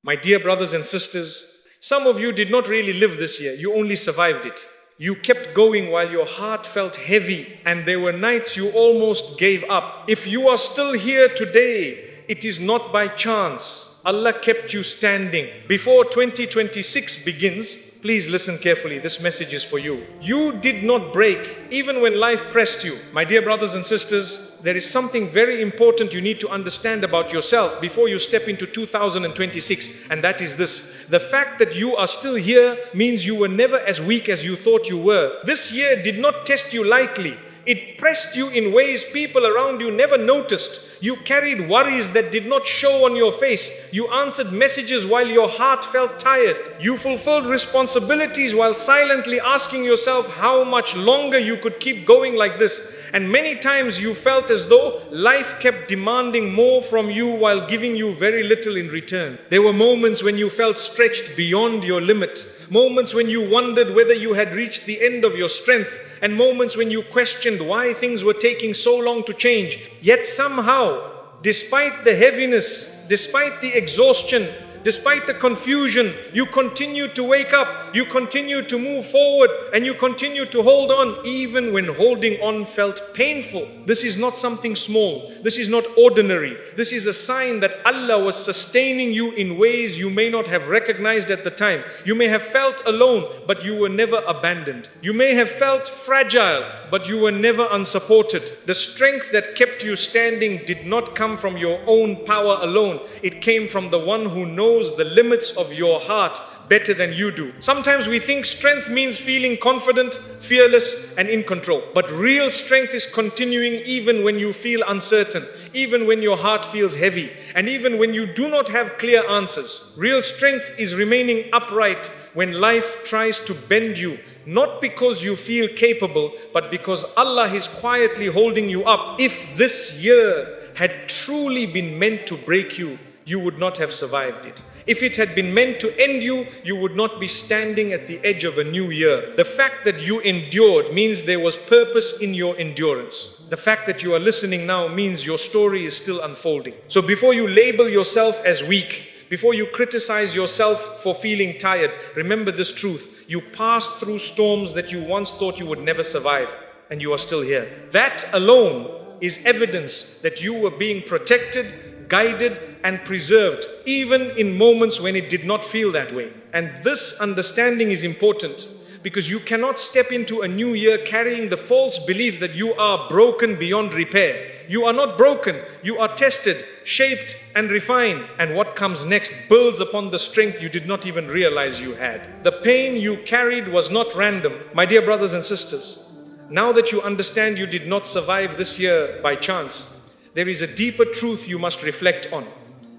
My dear brothers and sisters, some of you did not really live this year, you only survived it. You kept going while your heart felt heavy, and there were nights you almost gave up. If you are still here today, it is not by chance. Allah kept you standing. Before 2026 begins, please listen carefully, this message is for you. You did not break, even when life pressed you. My dear brothers and sisters, there is something very important you need to understand about yourself before you step into 2026, and that is this. The fact that you are still here means you were never as weak as you thought you were. This year did not test you lightly. It pressed you in ways people around you never noticed. You carried worries that did not show on your face. You answered messages while your heart felt tired. You fulfilled responsibilities while silently asking yourself how much longer you could keep going like this. And many times you felt as though life kept demanding more from you while giving you very little in return. There were moments when you felt stretched beyond your limit. Moments when you wondered whether you had reached the end of your strength, and moments when you questioned why things were taking so long to change. Yet somehow, despite the heaviness, despite the exhaustion, despite the confusion, you continue to wake up, you continue to move forward, and you continue to hold on even when holding on felt painful. This is not something small. This is not ordinary. This is a sign that Allah was sustaining you in ways you may not have recognized at the time. You may have felt alone, but you were never abandoned. You may have felt fragile, but you were never unsupported. The strength that kept you standing did not come from your own power alone. It came from the one who knows the limits of your heart better than you do. Sometimes we think strength means feeling confident, fearless, and in control. But real strength is continuing even when you feel uncertain, even when your heart feels heavy, and even when you do not have clear answers. Real strength is remaining upright when life tries to bend you, not because you feel capable, but because Allah is quietly holding you up. If this year had truly been meant to break you, you would not have survived it. If it had been meant to end you, you would not be standing at the edge of a new year. The fact that you endured means there was purpose in your endurance. The fact that you are listening now means your story is still unfolding. So before you label yourself as weak, before you criticize yourself for feeling tired, remember this truth. You passed through storms that you once thought you would never survive, and you are still here. That alone is evidence that you were being protected, guided, and preserved, even in moments when it did not feel that way. And this understanding is important because you cannot step into a new year carrying the false belief that you are broken beyond repair. You are not broken. You are tested, shaped, and refined. And what comes next builds upon the strength you did not even realize you had. The pain you carried was not random. My dear brothers and sisters, now that you understand you did not survive this year by chance, there is a deeper truth you must reflect on.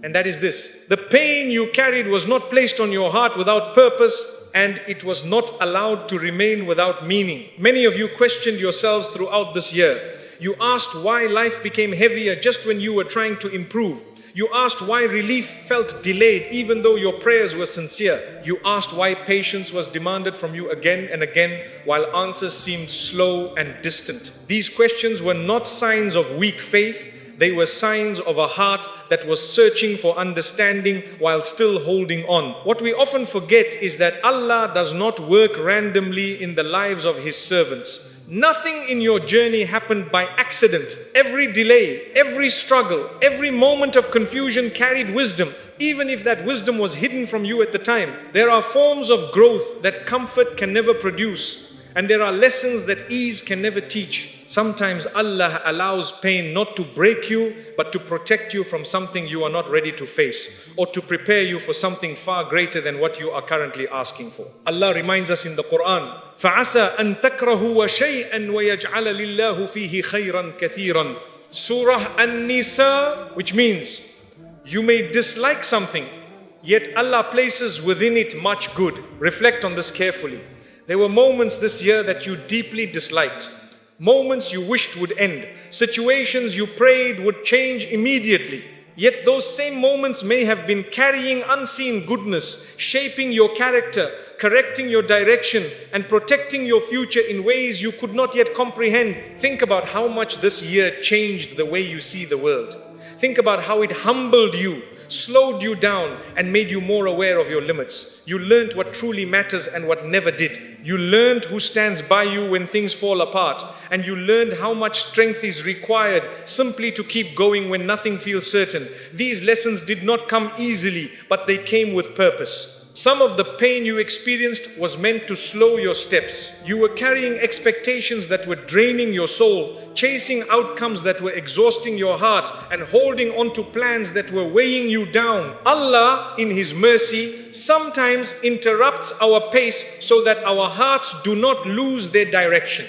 And that is this. The pain you carried was not placed on your heart without purpose, and it was not allowed to remain without meaning. Many of you questioned yourselves throughout this year. You asked why life became heavier just when you were trying to improve. You asked why relief felt delayed even though your prayers were sincere. You asked why patience was demanded from you again and again while answers seemed slow and distant. These questions were not signs of weak faith. They were signs of a heart that was searching for understanding while still holding on. What we often forget is that Allah does not work randomly in the lives of His servants. Nothing in your journey happened by accident. Every delay, every struggle, every moment of confusion carried wisdom, even if that wisdom was hidden from you at the time. There are forms of growth that comfort can never produce, and there are lessons that ease can never teach. Sometimes Allah allows pain not to break you, but to protect you from something you are not ready to face, or to prepare you for something far greater than what you are currently asking for. Allah reminds us in the Quran, فَعَسَىٰ أَن تَكْرَهُوا شَيْئًا وَيَجْعَلَ لِلَّهُ فِيهِ خَيْرًا كَثِيرًا. Surah An-Nisa, which means you may dislike something, yet Allah places within it much good. Reflect on this carefully. There were moments this year that you deeply disliked. Moments you wished would end, situations you prayed would change immediately. Yet those same moments may have been carrying unseen goodness, shaping your character, correcting your direction, and protecting your future in ways you could not yet comprehend. Think about how much this year changed the way you see the world. Think about how it humbled you, slowed you down and made you more aware of your limits. You learned what truly matters and what never did. You learned who stands by you when things fall apart, and you learned how much strength is required simply to keep going when nothing feels certain. These lessons did not come easily, but they came with purpose. Some of the pain you experienced was meant to slow your steps. You were carrying expectations that were draining your soul, chasing outcomes that were exhausting your heart, and holding on to plans that were weighing you down. Allah, in His mercy, sometimes interrupts our pace so that our hearts do not lose their direction.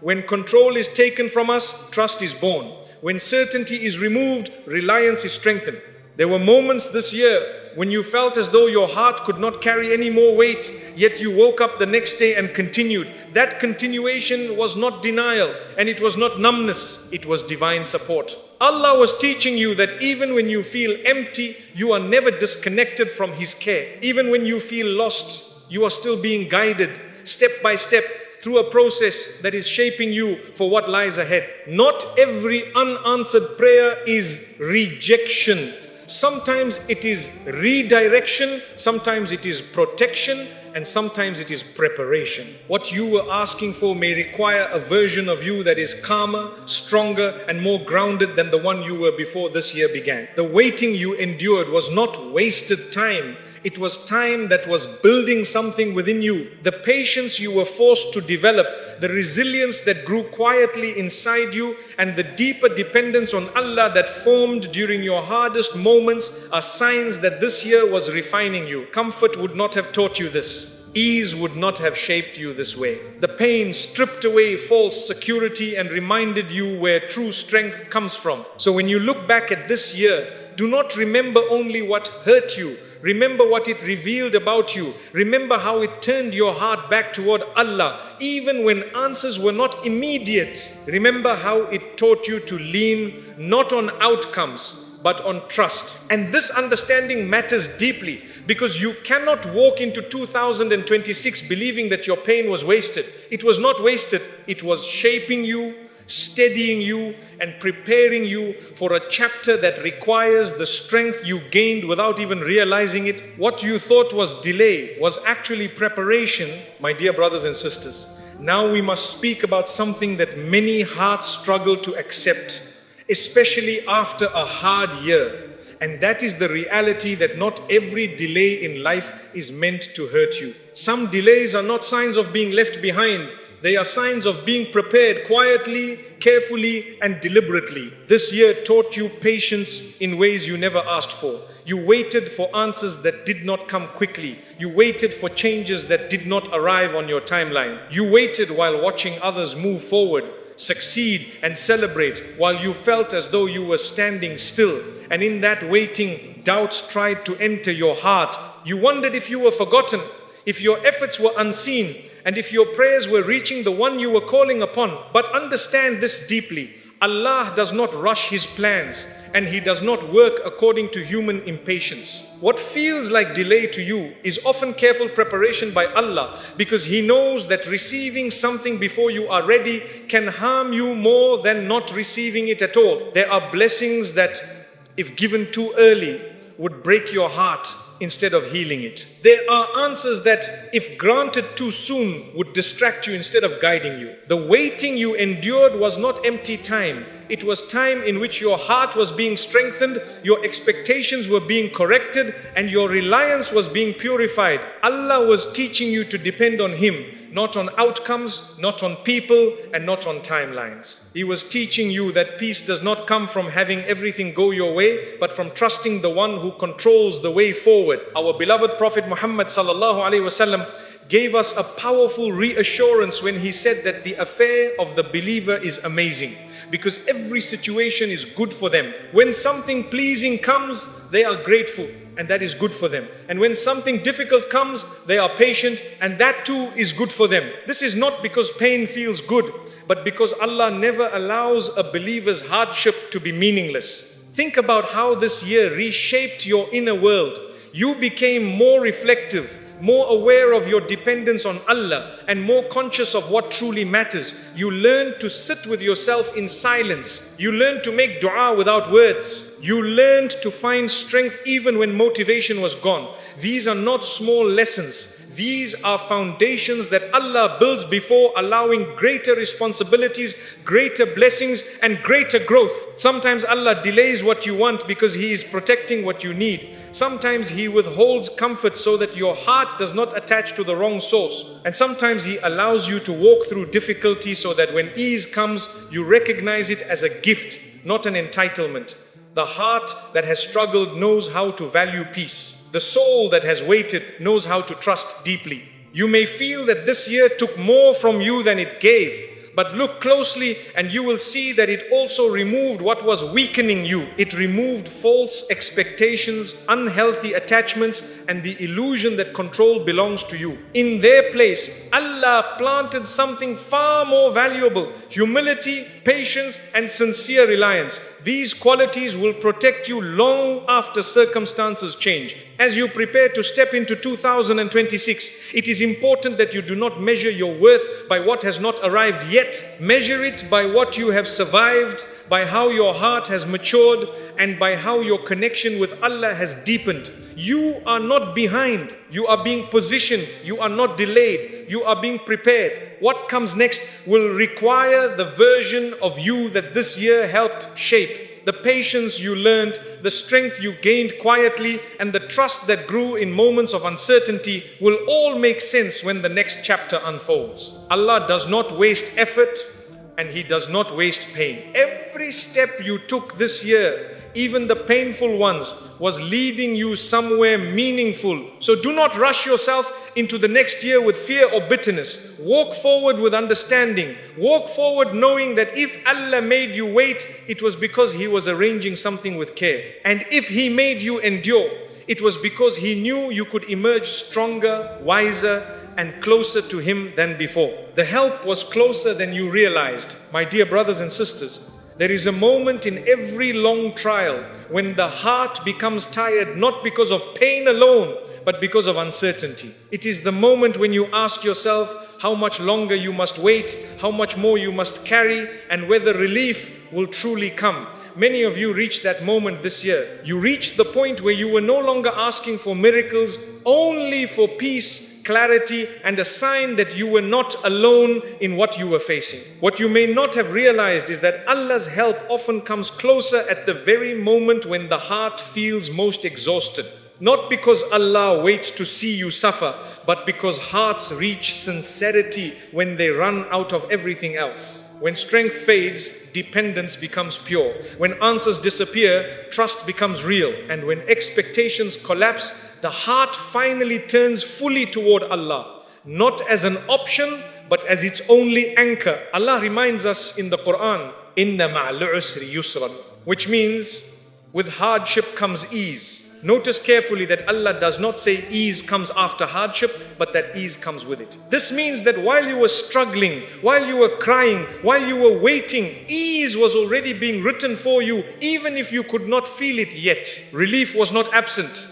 When control is taken from us, trust is born. When certainty is removed, reliance is strengthened. There were moments this year when you felt as though your heart could not carry any more weight, yet you woke up the next day and continued. That continuation was not denial, and it was not numbness, it was divine support. Allah was teaching you that even when you feel empty, you are never disconnected from His care. Even when you feel lost, you are still being guided step by step through a process that is shaping you for what lies ahead. Not every unanswered prayer is rejection. Sometimes it is redirection, sometimes it is protection, and sometimes it is preparation. What you were asking for may require a version of you that is calmer, stronger, and more grounded than the one you were before this year began. The waiting you endured was not wasted time. It was time that was building something within you. The patience you were forced to develop, the resilience that grew quietly inside you, and the deeper dependence on Allah that formed during your hardest moments are signs that this year was refining you. Comfort would not have taught you this. Ease would not have shaped you this way. The pain stripped away false security and reminded you where true strength comes from. So when you look back at this year, do not remember only what hurt you. Remember what it revealed about you. Remember how it turned your heart back toward Allah, even when answers were not immediate. Remember how it taught you to lean not on outcomes, but on trust. And this understanding matters deeply, because you cannot walk into 2026 believing that your pain was wasted. It was not wasted. It was shaping you, steadying you, and preparing you for a chapter that requires the strength you gained without even realizing it. What you thought was delay was actually preparation, my dear brothers and sisters. Now we must speak about something that many hearts struggle to accept, especially after a hard year. And that is the reality that not every delay in life is meant to hurt you. Some delays are not signs of being left behind. They are signs of being prepared quietly, carefully, and deliberately. This year taught you patience in ways you never asked for. You waited for answers that did not come quickly. You waited for changes that did not arrive on your timeline. You waited while watching others move forward, succeed, and celebrate, while you felt as though you were standing still. And in that waiting, doubts tried to enter your heart. You wondered if you were forgotten, if your efforts were unseen, and if your prayers were reaching the one you were calling upon. But understand this deeply. Allah does not rush His plans, and He does not work according to human impatience. What feels like delay to you is often careful preparation by Allah, because He knows that receiving something before you are ready can harm you more than not receiving it at all. There are blessings that, if given too early, would break your heart instead of healing it. There are answers that, if granted too soon, would distract you instead of guiding you. The waiting you endured was not empty time. It was time in which your heart was being strengthened, your expectations were being corrected, and your reliance was being purified. Allah was teaching you to depend on Him, not on outcomes, not on people, and not on timelines. He was teaching you that peace does not come from having everything go your way, but from trusting the one who controls the way forward. Our beloved Prophet Muhammad sallallahu alaihi wasallam gave us a powerful reassurance when he said that the affair of the believer is amazing, because every situation is good for them. When something pleasing comes, they are grateful, and that is good for them. And when something difficult comes, they are patient, and that too is good for them. This is not because pain feels good, but because Allah never allows a believer's hardship to be meaningless. Think about how this year reshaped your inner world. You became more reflective, more aware of your dependence on Allah, and more conscious of what truly matters. You learned to sit with yourself in silence. You learned to make dua without words. You learned to find strength even when motivation was gone. These are not small lessons. These are foundations that Allah builds before allowing greater responsibilities, greater blessings, and greater growth. Sometimes Allah delays what you want because He is protecting what you need. Sometimes He withholds comfort so that your heart does not attach to the wrong source. And sometimes He allows you to walk through difficulty so that when ease comes, you recognize it as a gift, not an entitlement. The heart that has struggled knows how to value peace. The soul that has waited knows how to trust deeply. You may feel that this year took more from you than it gave, but look closely and you will see that it also removed what was weakening you. It removed false expectations, unhealthy attachments, and the illusion that control belongs to you. In their place, Allah planted something far more valuable: humility, patience, and sincere reliance. These qualities will protect you long after circumstances change. As you prepare to step into 2026, it is important that you do not measure your worth by what has not arrived yet. Measure it by what you have survived, by how your heart has matured, and by how your connection with Allah has deepened. You are not behind. You are being positioned. You are not delayed. You are being prepared. What comes next will require the version of you that this year helped shape. The patience you learned, the strength you gained quietly, and the trust that grew in moments of uncertainty will all make sense when the next chapter unfolds. Allah does not waste effort, and He does not waste pain. Every step you took this year, even the painful ones, was leading you somewhere meaningful. So do not rush yourself into the next year with fear or bitterness. Walk forward with understanding. Walk forward knowing that if Allah made you wait, it was because He was arranging something with care. And if He made you endure, it was because He knew you could emerge stronger, wiser, and closer to Him than before. The help was closer than you realized. My dear brothers and sisters, there is a moment in every long trial when the heart becomes tired, not because of pain alone, but because of uncertainty. It is the moment when you ask yourself how much longer you must wait, how much more you must carry, and whether relief will truly come. Many of you reached that moment this year. You reached the point where you were no longer asking for miracles, only for peace, clarity, and a sign that you were not alone in what you were facing. What you may not have realized is that Allah's help often comes closer at the very moment when the heart feels most exhausted. Not because Allah waits to see you suffer, but because hearts reach sincerity when they run out of everything else. When strength fades, dependence becomes pure. When answers disappear, trust becomes real. And when expectations collapse, the heart finally turns fully toward Allah, not as an option, but as its only anchor. Allah reminds us in the Quran, "Inna ma'al usri yusran," which means with hardship comes ease. Notice carefully that Allah does not say ease comes after hardship, but that ease comes with it. This means that while you were struggling, while you were crying, while you were waiting, ease was already being written for you, even if you could not feel it yet. Relief was not absent.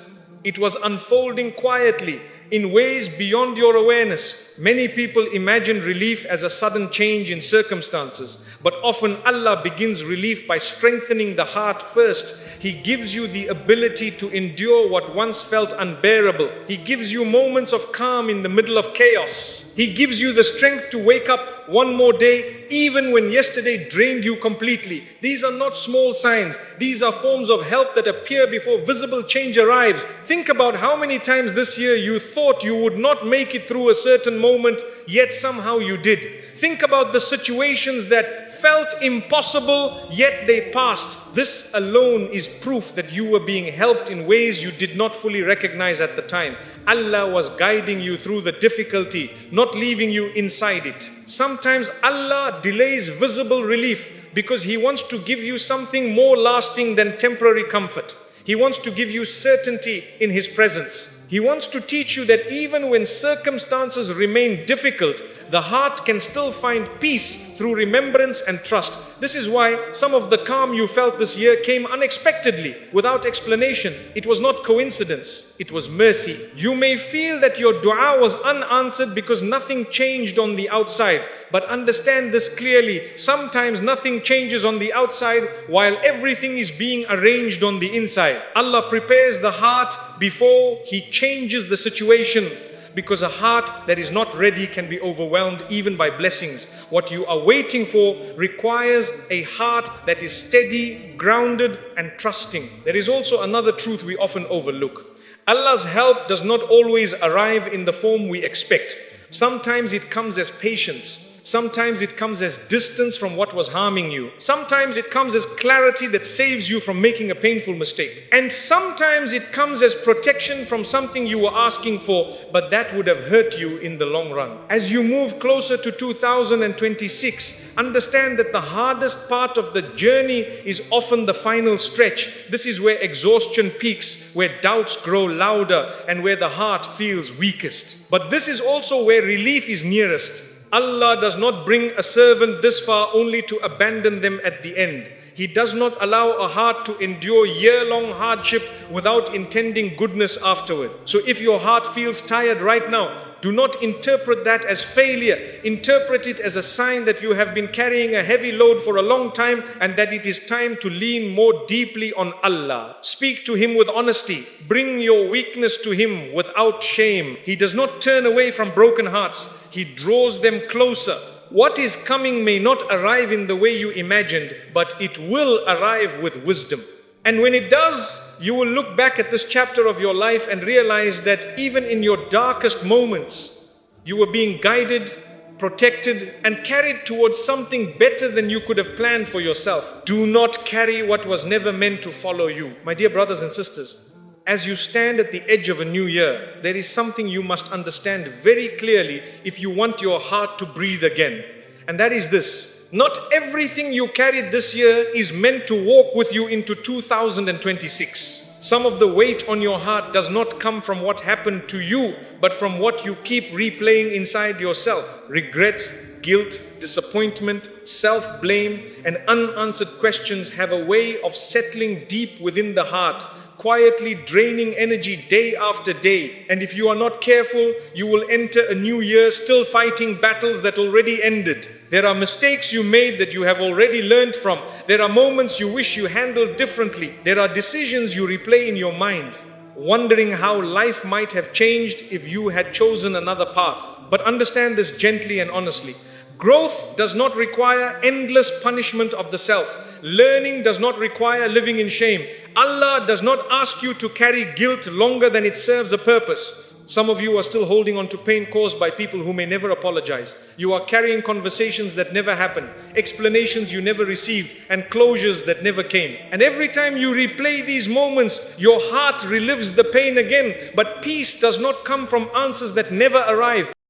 It was unfolding quietly in ways beyond your awareness. Many people imagine relief as a sudden change in circumstances, but often Allah begins relief by strengthening the heart first. He gives you the ability to endure what once felt unbearable. He gives you moments of calm in the middle of chaos. He gives you the strength to wake up one more day, even when yesterday drained you completely. These are not small signs. These are forms of help that appear before visible change arrives. Think about how many times this year you thought you would not make it through a certain moment, yet somehow you did. Think about the situations that felt impossible, yet they passed. This alone is proof that you were being helped in ways you did not fully recognize at the time. Allah was guiding you through the difficulty, not leaving you inside it. Sometimes Allah delays visible relief because He wants to give you something more lasting than temporary comfort. He wants to give you certainty in His presence. He wants to teach you that even when circumstances remain difficult, the heart can still find peace through remembrance and trust. This is why some of the calm you felt this year came unexpectedly, without explanation. It was not coincidence, it was mercy. You may feel that your dua was unanswered because nothing changed on the outside, But understand this clearly. Sometimes nothing changes on the outside while everything is being arranged on the inside. Allah prepares the heart before He changes the situation, because a heart that is not ready can be overwhelmed even by blessings. What you are waiting for requires a heart that is steady, grounded, and trusting. There is also another truth we often overlook. Allah's help does not always arrive in the form we expect. Sometimes it comes as patience. Sometimes it comes as distance from what was harming you. Sometimes it comes as clarity that saves you from making a painful mistake. And sometimes it comes as protection from something you were asking for, but that would have hurt you in the long run. As you move closer to 2026, understand that the hardest part of the journey is often the final stretch. This is where exhaustion peaks, where doubts grow louder, and where the heart feels weakest. But this is also where relief is nearest. Allah does not bring a servant this far only to abandon them at the end. He does not allow a heart to endure year-long hardship without intending goodness afterward. So if your heart feels tired right now, do not interpret that as failure. Interpret it as a sign that you have been carrying a heavy load for a long time and that it is time to lean more deeply on Allah. Speak to Him with honesty. Bring your weakness to Him without shame. He does not turn away from broken hearts. He draws them closer. What is coming may not arrive in the way you imagined, but it will arrive with wisdom. And when it does, you will look back at this chapter of your life and realize that even in your darkest moments, you were being guided, protected, and carried towards something better than you could have planned for yourself. Do not carry what was never meant to follow you. My dear brothers and sisters, as you stand at the edge of a new year, there is something you must understand very clearly if you want your heart to breathe again. And that is this: not everything you carried this year is meant to walk with you into 2026. Some of the weight on your heart does not come from what happened to you, but from what you keep replaying inside yourself. Regret, guilt, disappointment, self-blame, and unanswered questions have a way of settling deep within the heart, quietly draining energy day after day. And if you are not careful, you will enter a new year still fighting battles that already ended. There are mistakes you made that you have already learned from. There are moments you wish you handled differently. There are decisions you replay in your mind, wondering how life might have changed if you had chosen another path. But understand this gently and honestly. Growth does not require endless punishment of the self. Learning does not require living in shame. Allah does not ask you to carry guilt longer than it serves a purpose. Some of you are still holding on to pain caused by people who may never apologize. You are carrying conversations that never happened, explanations you never received, and closures that never came. And every time you replay these moments, your heart relives the pain again. But peace does not come from answers that never arrive.